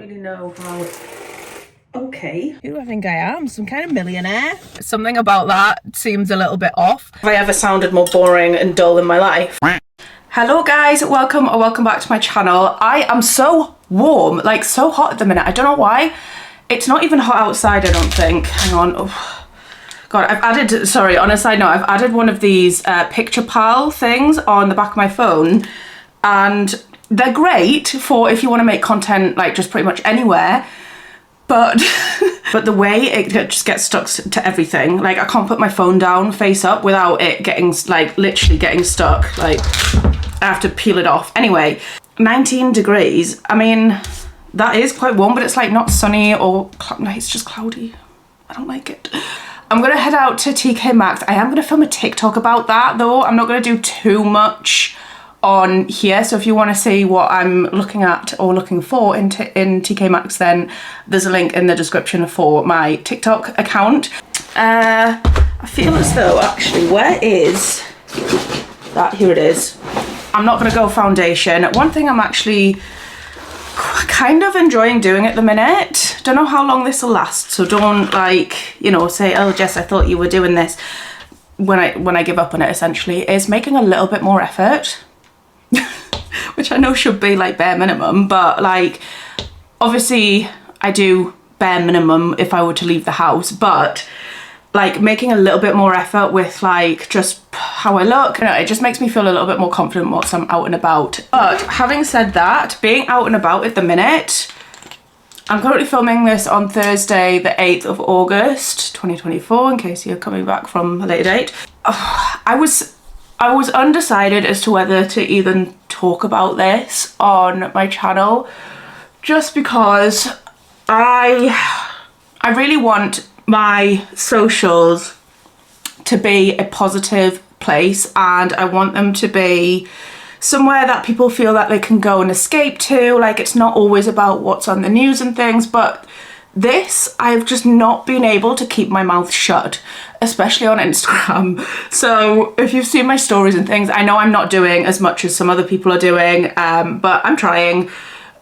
really know how. Okay. Who do I think I am? Some kind of millionaire? Something about that seems a little bit off. Have I ever sounded more boring and dull in my life? Hello guys, welcome or welcome back to my channel. I am so warm, like so hot at the minute. I don't know why. It's not even hot outside, I don't think. Hang on. Oh. God, I've added, sorry, on a side note, I've added one of these picture pal things on the back of my phone, and they're great for if you want to make content like just pretty much anywhere, but the way it just gets stuck to everything, like I can't put my phone down face up without it getting, like, literally getting stuck. Like, I have to peel it off. Anyway, 19 degrees. I mean, that is quite warm, but it's like not sunny or it's just cloudy. I don't like it. I'm gonna head out to TK Maxx. I am gonna film a TikTok about that though. I'm not gonna do too much on here, so if you want to see what I'm looking at or looking for in TK Maxx, then there's a link in the description for my TikTok account. I feel as though, actually, where is that? Here it is. I'm not gonna go foundation. One thing I'm actually kind of enjoying doing at the minute, don't know how long this will last, so don't, like, you know, say, oh Jess, I thought you were doing this when I give up on it, essentially, is making a little bit more effort. Which I know should be like bare minimum, but like obviously I do bare minimum if I were to leave the house, but like making a little bit more effort with like just how I look, you know, it just makes me feel a little bit more confident once I'm out and about. But having said that, being out and about at the minute, I'm currently filming this on Thursday the 8th of August 2024, in case you're coming back from a later date. I was undecided as to whether to even talk about this on my channel, just because I really want my socials to be a positive place, and I want them to be somewhere that people feel that they can go and escape to. Like, it's not always about what's on the news and things, but this, I've just not been able to keep my mouth shut, especially on Instagram. So if you've seen my stories and things, I know I'm not doing as much as some other people are doing, but I'm trying,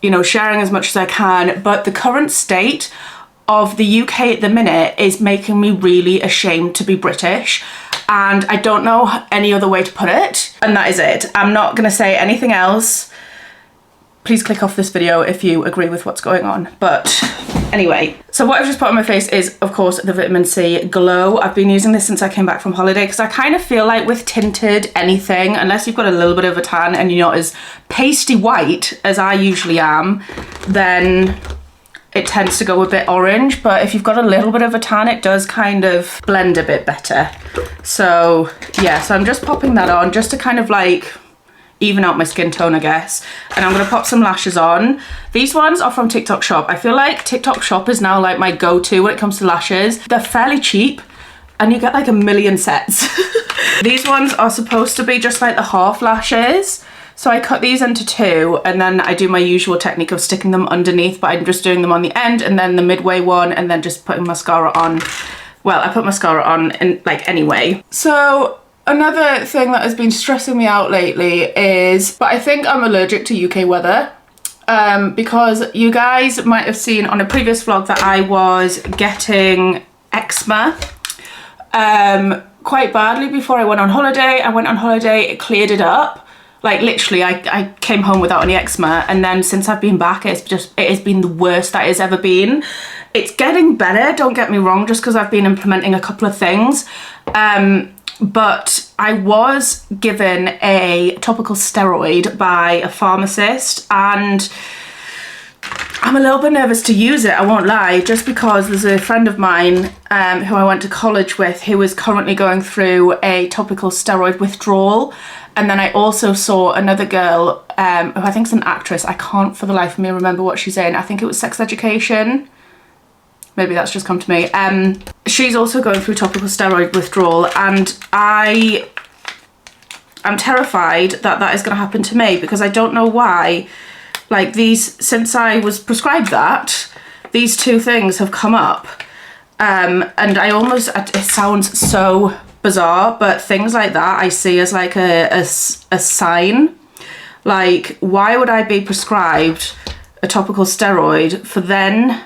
you know, sharing as much as I can. But the current state of the UK at the minute is making me really ashamed to be British, and I don't know any other way to put it, and that is it. I'm not gonna say anything else. Please click off this video if you agree with what's going on. But anyway, so what I've just put on my face is, of course, the Vitamin C Glow. I've been using this since I came back from holiday, because I kind of feel like with tinted anything, unless you've got a little bit of a tan and you're not as pasty white as I usually am, then it tends to go a bit orange. But if you've got a little bit of a tan, it does kind of blend a bit better. So yeah, so I'm just popping that on just to kind of like even out my skin tone, I guess. And I'm gonna pop some lashes on. These ones are from TikTok Shop. I feel like TikTok Shop is now like my go-to when it comes to lashes. They're fairly cheap and you get like a million sets. These ones are supposed to be just like the half lashes, so I cut these into two, and then I do my usual technique of sticking them underneath, but I'm just doing them on the end and then the midway one, and then just putting mascara on. Well, I put mascara on in, like, anyway. So another thing that has been stressing me out lately is, but I think I'm allergic to UK weather, because you guys might have seen on a previous vlog that I was getting eczema quite badly before I went on holiday. I went on holiday, it cleared it up. Like literally, I came home without any eczema, and then since I've been back, it has been the worst that it's ever been. It's getting better, don't get me wrong, just because I've been implementing a couple of things. But I was given a topical steroid by a pharmacist, and I'm a little bit nervous to use it, I won't lie, just because there's a friend of mine who I went to college with who is currently going through a topical steroid withdrawal. And then I also saw another girl who I think is an actress. I can't for the life of me remember what she's in. I think it was Sex Education. Maybe that's just come to me. She's also going through topical steroid withdrawal, and I'm terrified that that is going to happen to me, because I don't know why. Like, since I was prescribed that, these two things have come up, and I almost, it sounds so bizarre, but things like that I see as like a sign. Like, why would I be prescribed a topical steroid for then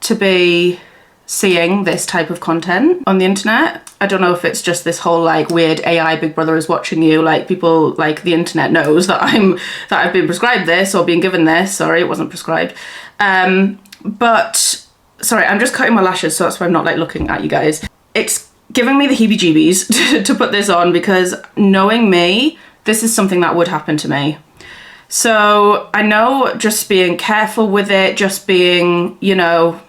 to be seeing this type of content on the internet. I don't know if it's just this whole like weird AI Big Brother is watching you, like people, like the internet knows that I've been prescribed this or been given this. Sorry, it wasn't prescribed. But sorry, I'm just cutting my lashes, so that's why I'm not like looking at you guys. It's giving me the heebie-jeebies to put this on, because knowing me, this is something that would happen to me. So I know just being careful with it, just being, you know,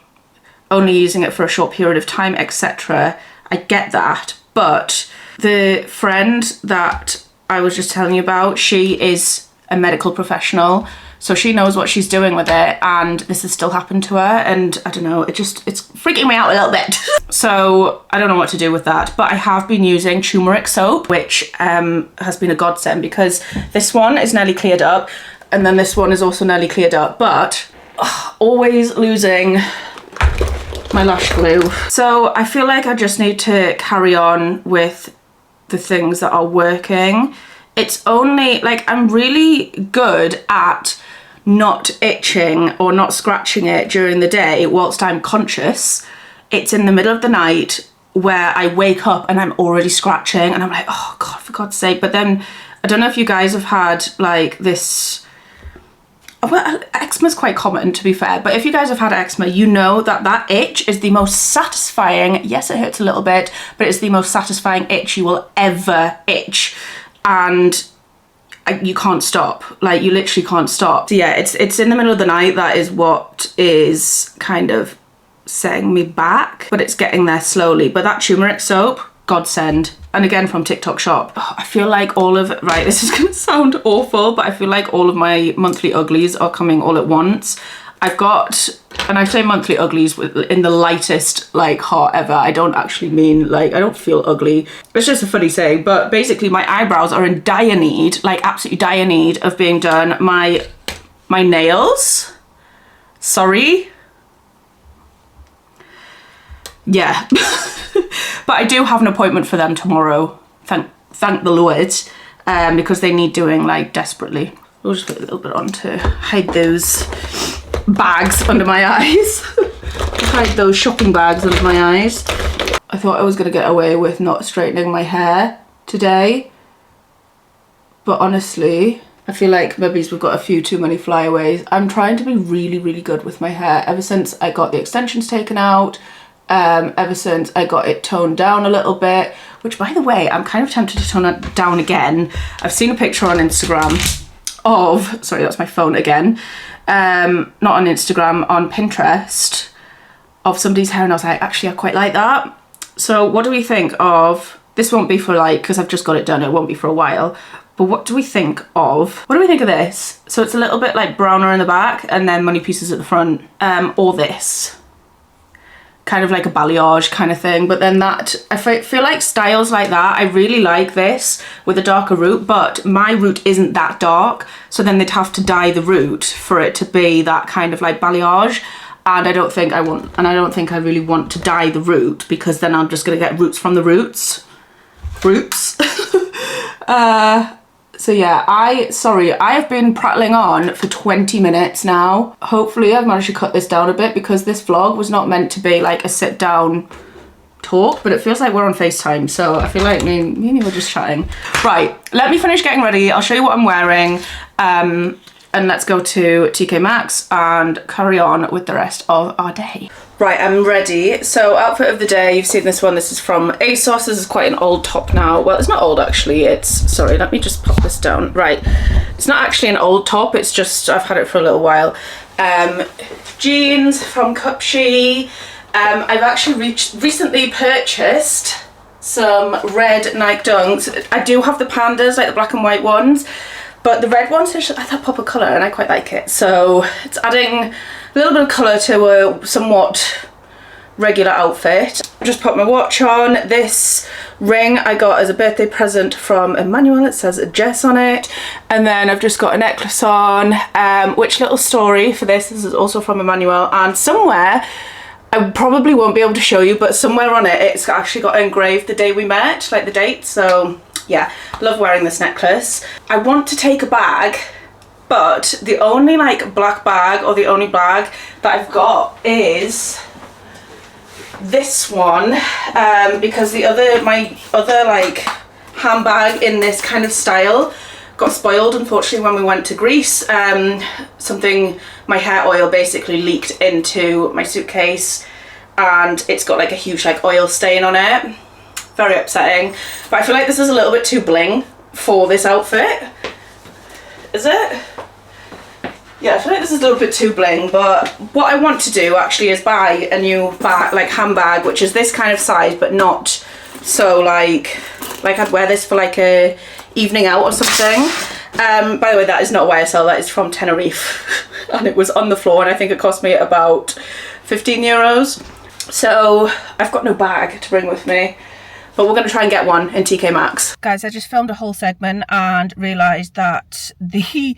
only using it for a short period of time, etc. I get that. But the friend that I was just telling you about, she is a medical professional, so she knows what she's doing with it, and this has still happened to her, and I don't know, it's freaking me out a little bit. So I don't know what to do with that, but I have been using turmeric soap, which has been a godsend, because this one is nearly cleared up, and then this one is also nearly cleared up, but always losing my lash glue. So I feel like I just need to carry on with the things that are working. It's only like I'm really good at not itching or not scratching it during the day whilst I'm conscious. It's in the middle of the night where I wake up and I'm already scratching and I'm like, oh God, for God's sake. But then I don't know if you guys have had like this, well, eczema is quite common, to be fair, but if you guys have had eczema, you know that that itch is the most satisfying, yes, it hurts a little bit, but it's the most satisfying itch you will ever itch, and you can't stop, like you literally can't stop. So yeah, it's in the middle of the night, that is what is kind of setting me back, but it's getting there slowly. But that turmeric soap, godsend. And again, from TikTok shop. I feel like all of, right, this is gonna sound awful, but I feel like all of my monthly uglies are coming all at once. I've got, and I say monthly uglies in the lightest like heart ever. I don't actually mean like, I don't feel ugly. It's just a funny saying, but basically my eyebrows are in dire need, like absolutely dire need of being done. My nails, sorry. Yeah. But I do have an appointment for them tomorrow, thank the Lord, because they need doing like desperately. We'll just put a little bit on to hide those bags under my eyes. Hide those shopping bags under my eyes. I thought I was gonna get away with not straightening my hair today, but honestly, I feel like maybe we've got a few too many flyaways. I'm trying to be really, really good with my hair ever since I got the extensions taken out. Ever since I got it toned down a little bit, which by the way, I'm kind of tempted to tone it down again. I've seen a picture on Instagram of, sorry, that's my phone again, not on Instagram, on Pinterest, of somebody's hair, and I was like, actually, I quite like that. So what do we think of, this won't be for like, because I've just got it done, it won't be for a while, but what do we think of this? So it's a little bit like browner in the back and then money pieces at the front, or this. Kind of like a balayage kind of thing, but then that, I feel like styles like that, I really like this with a darker root, but my root isn't that dark, so then they'd have to dye the root for it to be that kind of like balayage, and I don't think I want, and I don't think I really want to dye the root, because then I'm just gonna get roots from the roots. So yeah, sorry, I have been prattling on for 20 minutes now. Hopefully I've managed to cut this down a bit, because this vlog was not meant to be like a sit down talk, but it feels like we're on FaceTime, so I feel like me and you were just chatting. Right, let me finish getting ready. I'll show you what I'm wearing, and let's go to TK Maxx and carry on with the rest of our day. Right, I'm ready. So outfit of the day, you've seen this one. This is from ASOS. This is quite an old top now. Well, it's not old actually. It's, sorry, let me just pop this down. Right, it's not actually an old top. It's just, I've had it for a little while. Jeans from Cupshe. I've actually recently purchased some red Nike Dunks. I do have the pandas, like the black and white ones, but the red ones, I thought pop of colour and I quite like it. So it's adding a little bit of colour to a somewhat regular outfit. I just put my watch on. This ring I got as a birthday present from Emmanuel. It says Jess on it. And then I've just got a necklace on, which little story for this is also from Emmanuel, and somewhere, I probably won't be able to show you, but somewhere on it, it's actually got engraved the day we met, like the date. So yeah, love wearing this necklace. I want to take a bag But the only like black bag, or the only bag that I've got is this one, because my other like handbag in this kind of style got spoiled unfortunately when we went to Greece. My hair oil basically leaked into my suitcase, and it's got like a huge like oil stain on it. Very upsetting. But I feel like this is a little bit too bling for this outfit. Is it? Yeah, I feel like this is a little bit too bling, but what I want to do actually is buy a new bag, like handbag, which is this kind of size, but not so like I'd wear this for like a evening out or something. By the way, that is not YSL, that is from Tenerife. And it was on the floor, and I think it cost me about 15 euros. So I've got no bag to bring with me, but we're going to try and get one in TK Maxx. Guys, I just filmed a whole segment and realised that the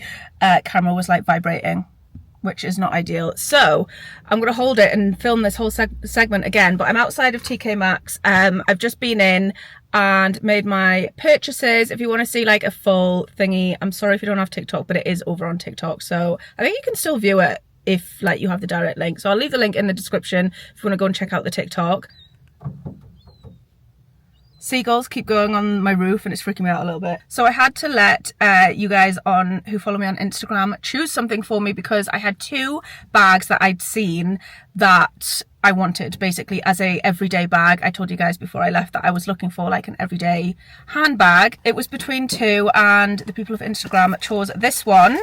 camera was like vibrating, which is not ideal. So I'm going to hold it and film this whole segment again, but I'm outside of TK Maxx. I've just been in and made my purchases. If you want to see like a full thingy, I'm sorry if you don't have TikTok, but it is over on TikTok. So I think you can still view it if like you have the direct link. So I'll leave the link in the description if you want to go and check out the TikTok. Seagulls keep going on my roof and it's freaking me out a little bit. So I had to let you guys on who follow me on Instagram choose something for me, because I had two bags that I'd seen that I wanted basically as a everyday bag. I told you guys before I left that I was looking for like an everyday handbag. It was between two, and the people of Instagram chose this one,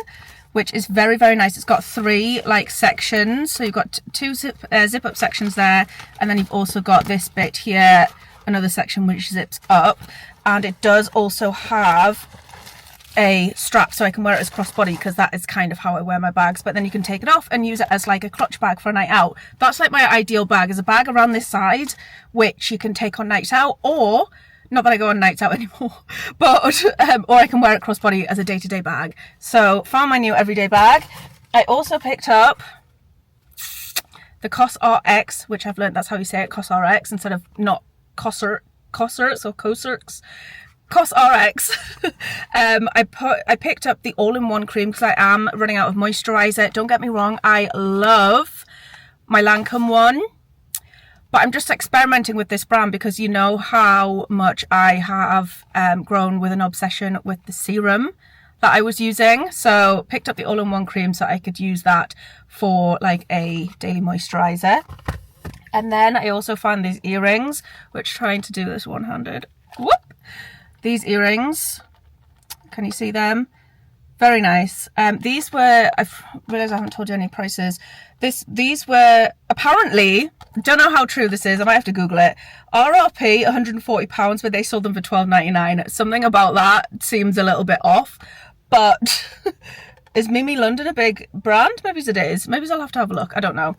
which is very, very nice. It's got three like sections. So you've got two zip up sections there, and then you've also got this bit here, another section which zips up, and it does also have a strap so I can wear it as crossbody, because that is kind of how I wear my bags. But then you can take it off and use it as like a clutch bag for a night out. That's like my ideal bag, is a bag around this side which you can take on nights out, or not that I go on nights out anymore, but or I can wear it crossbody as a day-to-day bag. So found my new everyday bag. I also picked up the COS RX, which I've learned that's how you say it, COS RX, instead of not Cosrx or Cosrx. COS RX. I picked up the all-in-one cream because I am running out of moisturizer. Don't get me wrong, I love my Lancome one, but I'm just experimenting with this brand because you know how much I have grown with an obsession with the serum that I was using. So picked up the all-in-one cream so I could use that for like a daily moisturizer. And then I also found these earrings, which trying to do this one-handed. Whoop! These earrings, can you see them? Very nice. These were, I've realised I haven't told you any prices. These were apparently, don't know how true this is, I might have to Google it, RRP £140, but they sold them for £12.99. Something about that seems a little bit off, but is Mimi London a big brand? Maybe it is. Maybe I'll have to have a look. I don't know.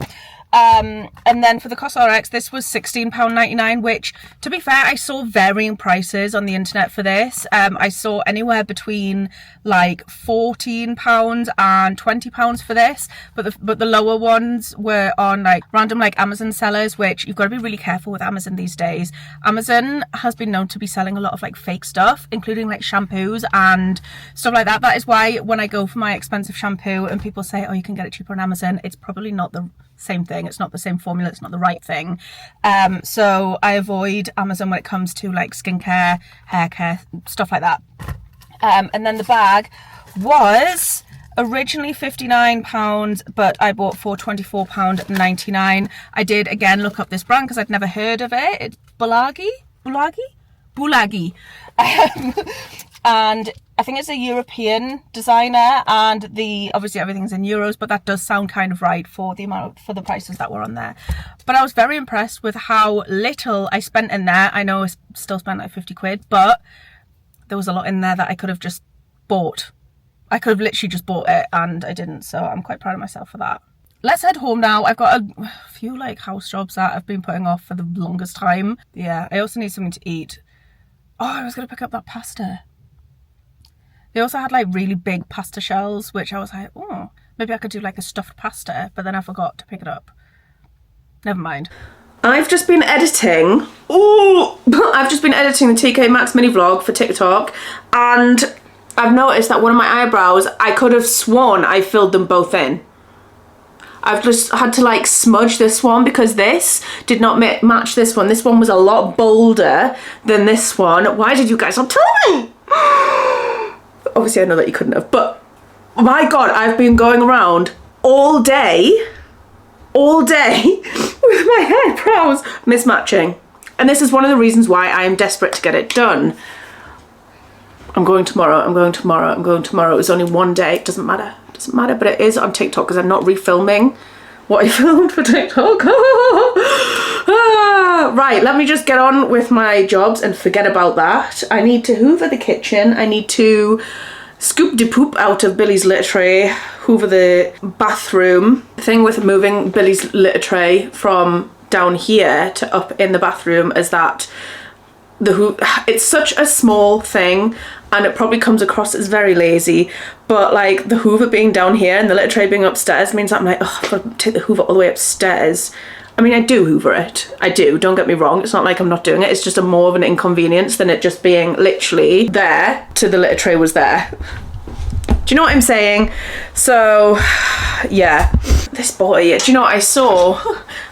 And then for the COS RX, this was £16.99, which, to be fair, I saw varying prices on the internet for this. I saw anywhere between like £14 and £20 for this, but the lower ones were on like random like Amazon sellers, which you've got to be really careful with Amazon these days. Amazon has been known to be selling a lot of like fake stuff, including like shampoos and stuff like that. That is why when I go for my expensive shampoo and people say, oh, you can get it cheaper on Amazon, it's probably not the same thing. It's not the same formula. It's not the right thing. So I avoid Amazon when it comes to like skincare, hair care, stuff like that. And then the bag was originally £59, but I bought for £24.99. I did again look up this brand because I'd never heard of it. It's Bulagi. And I think it's a European designer, and obviously everything's in euros, but that does sound kind of right for the prices that were on there. But I was very impressed with how little I spent in there. I know I still spent like 50 quid, but there was a lot in there that I could have just bought. I could have literally just bought it, and I didn't, so I'm quite proud of myself for that. Let's head home now. I've got a few like house jobs that I've been putting off for the longest time. Yeah, I also need something to eat. Oh, I was going to pick up that pasta. They also had like really big pasta shells, which I was like, oh, maybe I could do like a stuffed pasta, but then I forgot to pick it up. Never mind. I've just been editing. I've just been editing the TK Maxx mini vlog for TikTok, and I've noticed that one of my eyebrows, I could have sworn I filled them both in. I've just had to like smudge this one because this did not match this one. This one was a lot bolder than this one. Why did you guys not tell me? Obviously I know that you couldn't have, but my God, I've been going around all day with my eyebrows mismatching. And this is one of the reasons why I am desperate to get it done. I'm going tomorrow. It was only one day, it doesn't matter, but it is on TikTok because I'm not refilming what I filmed for TikTok. Right, let me just get on with my jobs and forget about that. I need to hoover the kitchen. I need to scoop the poop out of Billy's litter tray, hoover the bathroom. The thing with moving Billy's litter tray from down here to up in the bathroom is that it's such a small thing and it probably comes across as very lazy, but like the hoover being down here and the litter tray being upstairs means that I'm like, oh, I've got to take the hoover all the way upstairs. I mean, I do hoover it. I do, don't get me wrong. It's not like I'm not doing it. It's just more of an inconvenience than it just being literally there to the litter tray was there. Do you know what I'm saying? So, yeah. This boy, do you know what I saw?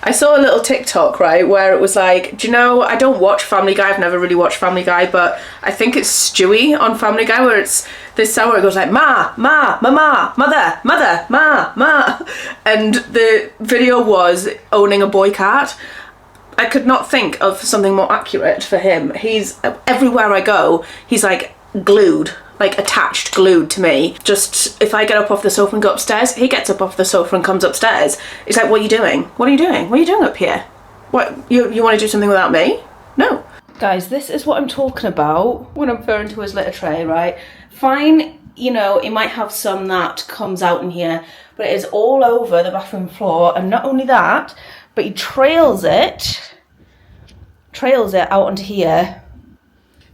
I saw a little TikTok, right, where it was like, do you know, I don't watch Family Guy. I've never really watched Family Guy, but I think it's Stewie on Family Guy where it's this sound where it goes like, ma, ma, mama, mother, mother, ma, ma. And the video was owning a boy cat. I could not think of something more accurate for him. He's, everywhere I go, he's like glued. Like attached, glued to me. Just if I get up off the sofa and go upstairs, he gets up off the sofa and comes upstairs. He's like, what are you doing? What are you doing? What are you doing up here? What, you want to do something without me? No. Guys, this is what I'm talking about when I'm referring to his litter tray, right? Fine, you know, it might have some that comes out in here, but it is all over the bathroom floor. And not only that, but he trails it out onto here.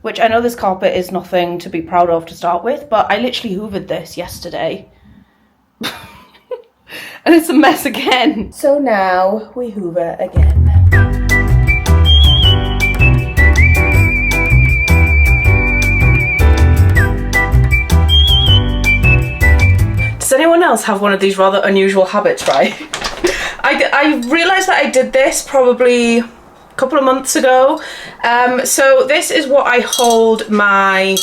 Which I know this carpet is nothing to be proud of to start with, but I literally hoovered this yesterday. And it's a mess again. So now we hoover again. Does anyone else have one of these rather unusual habits, right? I realised that I did this probably couple of months ago. So this is what I hold my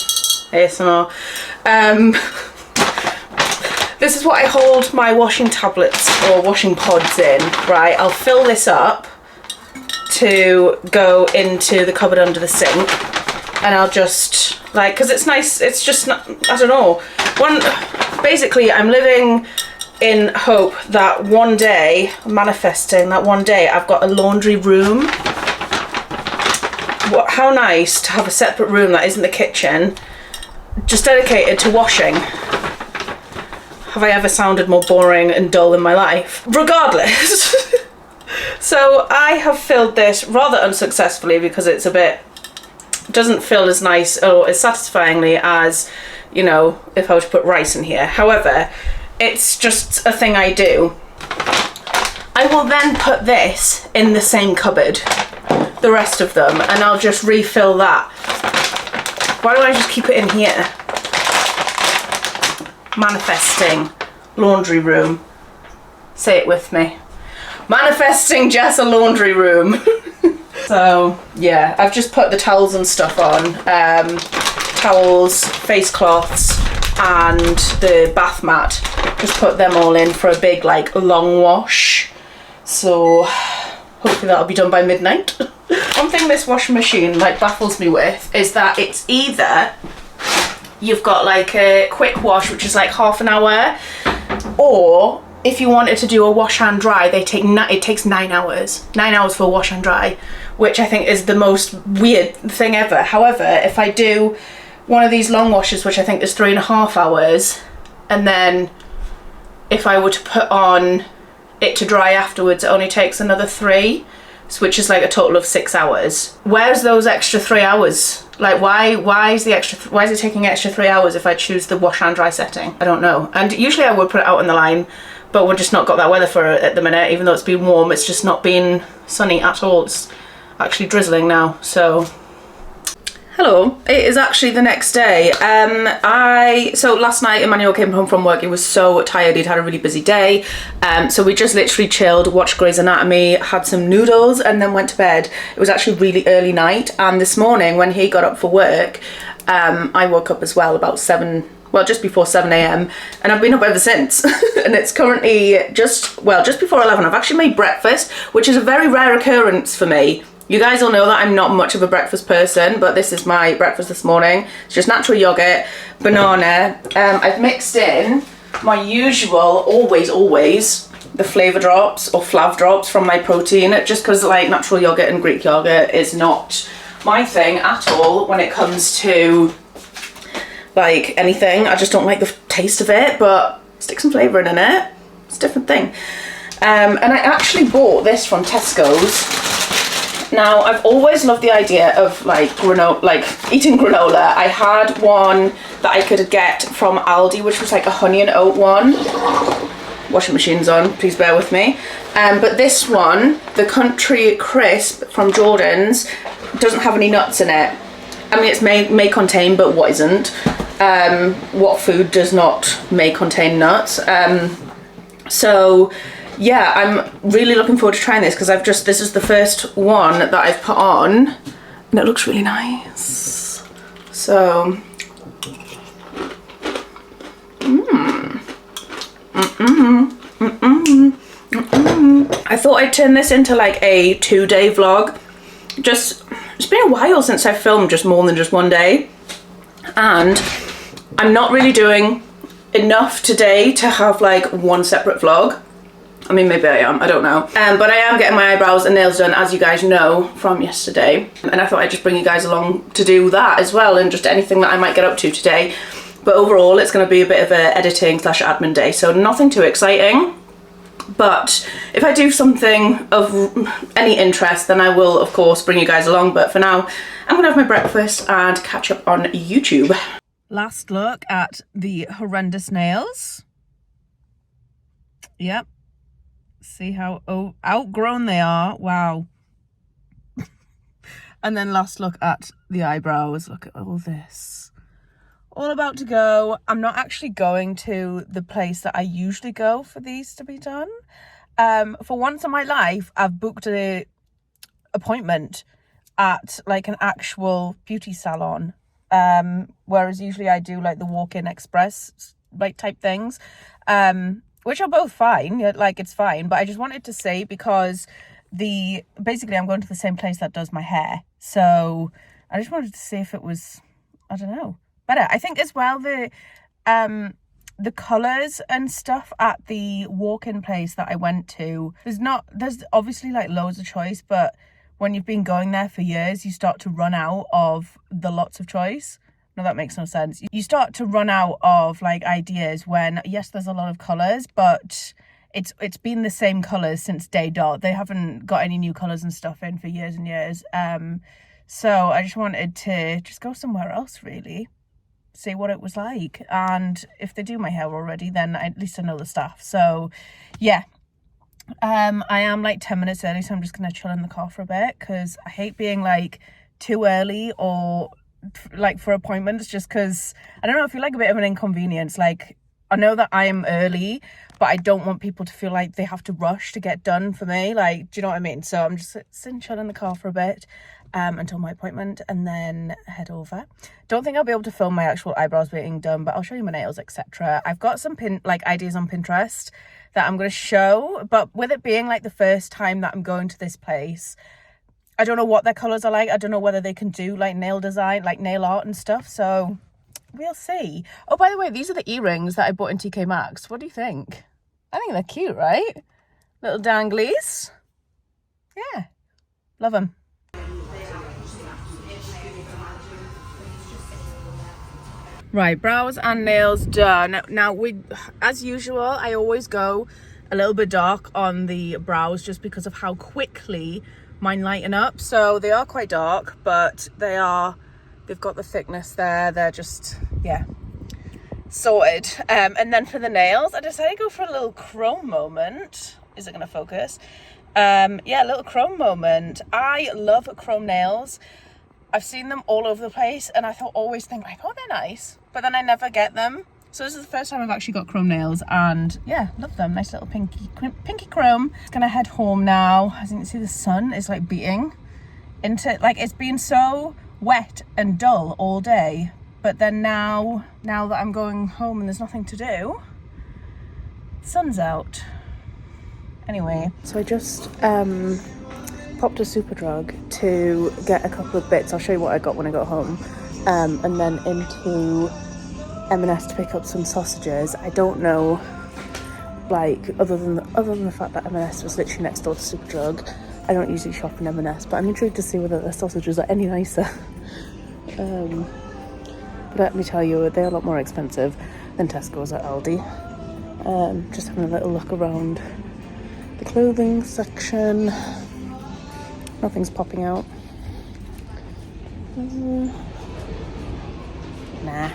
ASMR. This is what I hold my washing tablets or washing pods in, right? I'll fill this up to go into the cupboard under the sink, and I'll just like, because it's nice, it's just not, I don't know, basically I'm living in hope that one day, manifesting that one day I've got a laundry room. How nice to have a separate room that isn't the kitchen, just dedicated to washing. Have I ever sounded more boring and dull in my life? Regardless. So I have filled this rather unsuccessfully because it's a bit, doesn't feel as nice or as satisfyingly as, you know, if I were to put rice in here. However, it's just a thing I do. I will then put this in the same cupboard, the rest of them, and I'll just refill that. Why don't I just keep it in here? Manifesting laundry room. Say it with me. Manifesting Jess a laundry room. So yeah, I've just put the towels and stuff on. Towels, face cloths, and the bath mat. Just put them all in for a big like long wash. So hopefully that'll be done by midnight. One thing this washing machine like baffles me with is that it's either you've got like a quick wash, which is like half an hour, or if you wanted to do a wash and dry, it takes 9 hours. 9 hours for a wash and dry, which I think is the most weird thing ever. However, if I do one of these long washes, which I think is 3.5 hours, and then if I were to put on it to dry afterwards, it only takes another 3, which is like a total of 6 hours. Where's those extra 3 hours? Like why is it taking extra 3 hours if I choose the wash and dry setting? I don't know. And usually I would put it out on the line, but we've just not got that weather for it at the minute. Even though it's been warm, it's just not been sunny at all. It's actually drizzling now, so Hello, it is actually the next day. So last night Emmanuel came home from work. He was so tired, he'd had a really busy day. So we just literally chilled, watched Grey's Anatomy, had some noodles and then went to bed. It was actually really early night, and this morning when he got up for work, I woke up as well about just before 7 a.m. and I've been up ever since. And it's currently just before 11. I've actually made breakfast, which is a very rare occurrence for me. You guys all know that I'm not much of a breakfast person, but this is my breakfast this morning. It's just natural yogurt, banana. I've mixed in my usual, always, the flavour drops or flav drops from my protein, just because like natural yogurt and Greek yogurt is not my thing at all when it comes to like anything. I just don't like the taste of it, but stick some flavour in it. It's a different thing. And I actually bought this from Tesco's. Now, I've always loved the idea of like eating granola. I had one that I could get from Aldi, which was like a honey and oat one. Washing machine's on, please bear with me. But this one, the Country Crisp from Jordan's, doesn't have any nuts in it. I mean, it's may contain, but what isn't? What food does not may contain nuts? So yeah, I'm really looking forward to trying this because this is the first one that I've put on and it looks really nice. So, I thought I'd turn this into like a 2-day vlog. It's been a while since I've filmed just more than just one day. And I'm not really doing enough today to have like one separate vlog. I mean, maybe I am, I don't know. But I am getting my eyebrows and nails done, as you guys know from yesterday. And I thought I'd just bring you guys along to do that as well, and just anything that I might get up to today. But overall, it's going to be a bit of a editing / admin day, so nothing too exciting. But if I do something of any interest, then I will, of course, bring you guys along. But for now, I'm going to have my breakfast and catch up on YouTube. Last look at the horrendous nails. Yep. See how outgrown they are. Wow. And then last look at the eyebrows. Look at all this. All about to go. I'm not actually going to the place that I usually go for these to be done. For once in my life, I've booked an appointment at like an actual beauty salon. Whereas usually I do like the walk-in express like type things. Which are both fine, like it's fine, but I just wanted to say because basically I'm going to the same place that does my hair, so I just wanted to see if it was, I don't know, better. I think as well the colours and stuff at the walk-in place that I went to, there's obviously like loads of choice, but when you've been going there for years, you start to run out of the lots of choice. No, that makes no sense. You start to run out of like ideas when, yes, there's a lot of colours, but it's been the same colours since day dot. They haven't got any new colours and stuff in for years and years. So I just wanted to just go somewhere else, really, see what it was like. And if they do my hair already, then at least I know the staff. So yeah, I am like 10 minutes early, so I'm just going to chill in the car for a bit because I hate being like too early or like for appointments, just because I don't know, I feel like a bit of an inconvenience. Like I know that I am early, but I don't want people to feel like they have to rush to get done for me, like, do you know what I mean? So I'm just sitting chill in the car for a bit until my appointment and then head over. Don't think I'll be able to film my actual eyebrows being done, but I'll show you my nails, etc. I've got some ideas on Pinterest that I'm going to show, but with it being like the first time that I'm going to this place, I don't know what their colours are like. I don't know whether they can do like nail design, like nail art and stuff. So we'll see. Oh, by the way, these are the earrings that I bought in TK Maxx. What do you think? I think they're cute, right? Little danglies. Yeah, love them. Right, brows and nails done. Now, as usual, I always go a little bit dark on the brows just because of how quickly mine lighten up. So they are quite dark, but they've got the thickness there. They're just, yeah, sorted. And then for the nails, I decided to go for a little chrome moment. Is it going to focus? Yeah, a little chrome moment. I love chrome nails. I've seen them all over the place, and I always think like, oh, they're nice, but then I never get them. So this is the first time I've actually got chrome nails, and yeah, love them. Nice little pinky chrome. Just gonna head home now. As you can see, the sun is like beating into, like, it's been so wet and dull all day, but then now that I'm going home and there's nothing to do, the sun's out. Anyway, so I just popped to Superdrug to get a couple of bits. I'll show you what I got when I got home, and then into M&S to pick up some sausages. I don't know, like, other than the fact that M&S was literally next door to Superdrug, I don't usually shop in M&S, but I'm intrigued to see whether the sausages are any nicer. But let me tell you, they're a lot more expensive than Tesco's at Aldi. Just having a little look around the clothing section. Nothing's popping out. Nah.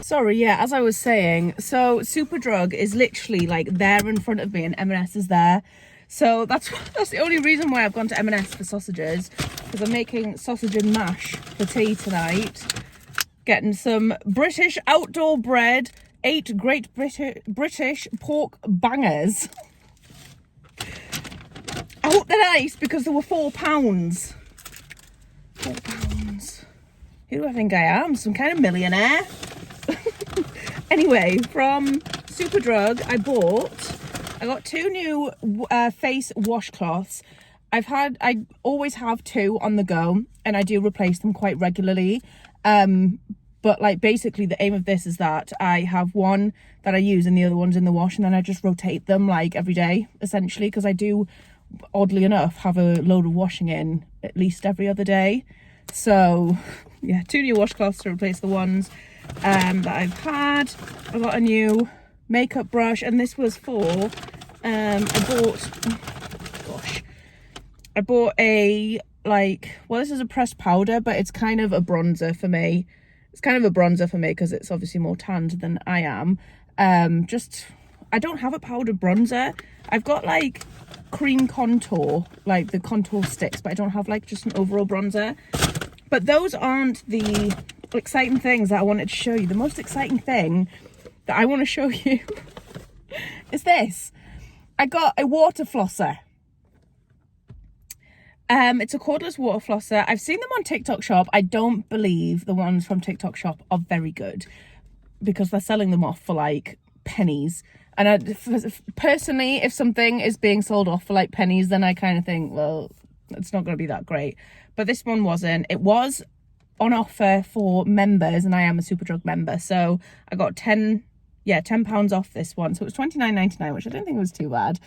Sorry, yeah, as I was saying, so Superdrug is literally like there in front of me, and M&S is there. So that's the only reason why I've gone to M&S for sausages, because I'm making sausage and mash for tea tonight. Getting some British outdoor bread, 8 great British pork bangers. I hope they're nice, because they were £4. £4. Who do I think I am? Some kind of millionaire? Anyway, from Superdrug, I got 2 new face washcloths. I always have 2 on the go, and I do replace them quite regularly. But like, basically the aim of this is that I have one that I use and the other one's in the wash, and then I just rotate them like every day, essentially, because I do, oddly enough, have a load of washing in at least every other day. So yeah, 2 new washcloths to replace the ones that I've had. I got a new makeup brush, and this was for I bought a, like, well, this is a pressed powder, but it's kind of a bronzer for me. It's kind of a bronzer for me because it's obviously more tanned than I am. I don't have a powdered bronzer. I've got like cream contour, like the contour sticks, but I don't have like just an overall bronzer. But those aren't the exciting things that I wanted to show you. The most exciting thing that I want to show you is this. I got a water flosser. It's a cordless water flosser. I've seen them on TikTok Shop. I don't believe the ones from TikTok Shop are very good, because they're selling them off for like pennies. And personally, if something is being sold off for like pennies, then I kind of think, well, it's not going to be that great. But this one wasn't. It was on offer for members, and I am a Superdrug member, so I got £10 off this one. So it was $29.99, which I don't think was too bad.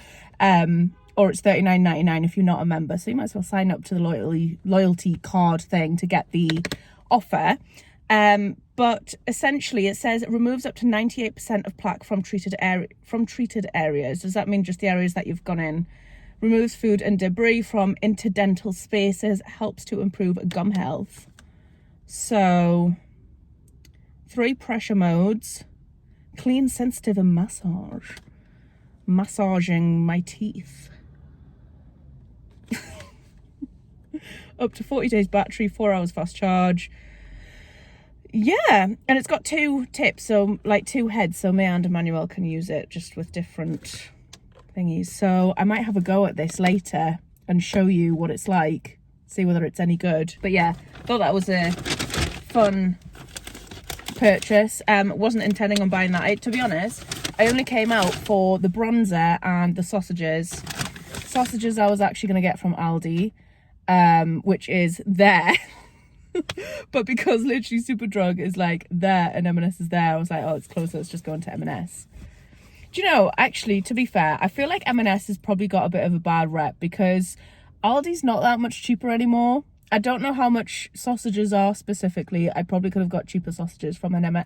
Or it's $39.99 if you're not a member, so you might as well sign up to the loyalty card thing to get the offer. But essentially it says it removes up to 98% of plaque from treated areas. Does that mean just the areas that you've gone in? Removes food and debris from interdental spaces, helps to improve gum health. So 3 pressure modes: clean, sensitive, and massage. Massaging my teeth. Up to 40 days battery, 4 hours fast charge. Yeah, and it's got 2 tips, so like 2 heads, so me and Emmanuel can use it just with different thingies. So I might have a go at this later and show you what it's like, see whether it's any good. But yeah, thought that was a fun purchase. Wasn't intending on buying that. To be honest, I only came out for the bronzer and the sausages. Sausages I was actually going to get from Aldi, which is there. But because literally Superdrug is like there and M&S is there, I was like, oh, it's closer, let's just go into M&S. Do you know, actually, to be fair, I feel like M&S has probably got a bit of a bad rep, because Aldi's not that much cheaper anymore. I don't know how much sausages are specifically. I probably could have got cheaper sausages from M&S,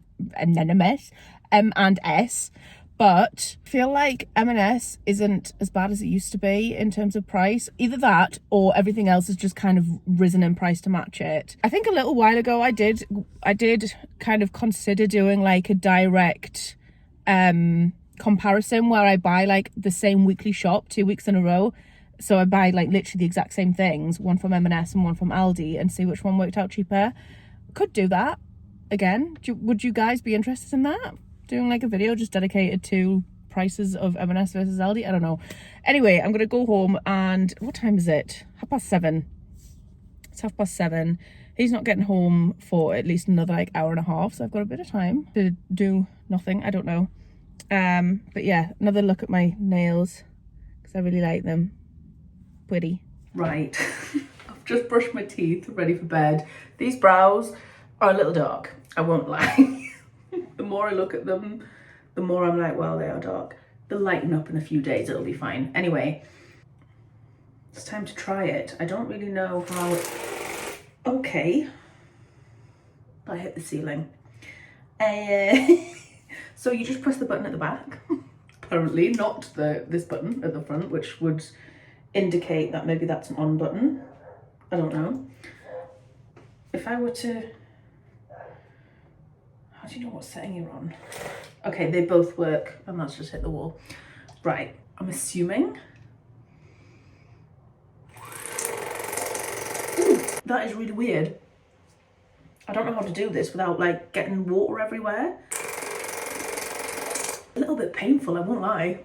but I feel like M&S isn't as bad as it used to be in terms of price. Either that or everything else has just kind of risen in price to match it. I think a little while ago I did kind of consider doing like a direct comparison where I buy like the same weekly shop 2 weeks in a row So I buy like literally the exact same things, one from M&S and one from Aldi, and see which one worked out cheaper. Could do that again. Would you guys be interested in that? Doing like a video just dedicated to prices of M&S versus Aldi? I don't know. Anyway, I'm gonna go home, and what time is it? 7:30. It's 7:30. He's not getting home for at least another like hour and a half, so I've got a bit of time to do nothing. I don't know. But yeah, another look at my nails because I really like them. Pretty. Right. I've just brushed my teeth, ready for bed. These brows are a little dark, I won't lie. The more I look at them, the more I'm like, well, they are dark. They'll lighten up in a few days, it'll be fine. Anyway, it's time to try it. I don't really know how... Okay. I hit the ceiling. So you just press the button at the back. Apparently, not this button at the front, which would indicate that maybe that's an on button. I don't know. If I were to... How do you know what setting you're on? Okay, they both work, and that's just hit the wall. Right, I'm assuming. Ooh, that is really weird. I don't know how to do this without like getting water everywhere. A little bit painful, I won't lie.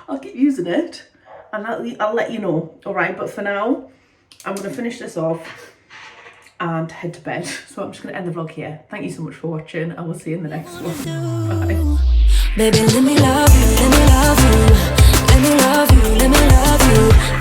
I'll keep using it and I'll let you know, all right? But for now, I'm gonna finish this off and head to bed. So I'm just gonna end the vlog here. Thank you so much for watching. I will see you in the next one. Bye. Baby, let me love you, let me love you, let me love you, let me love you.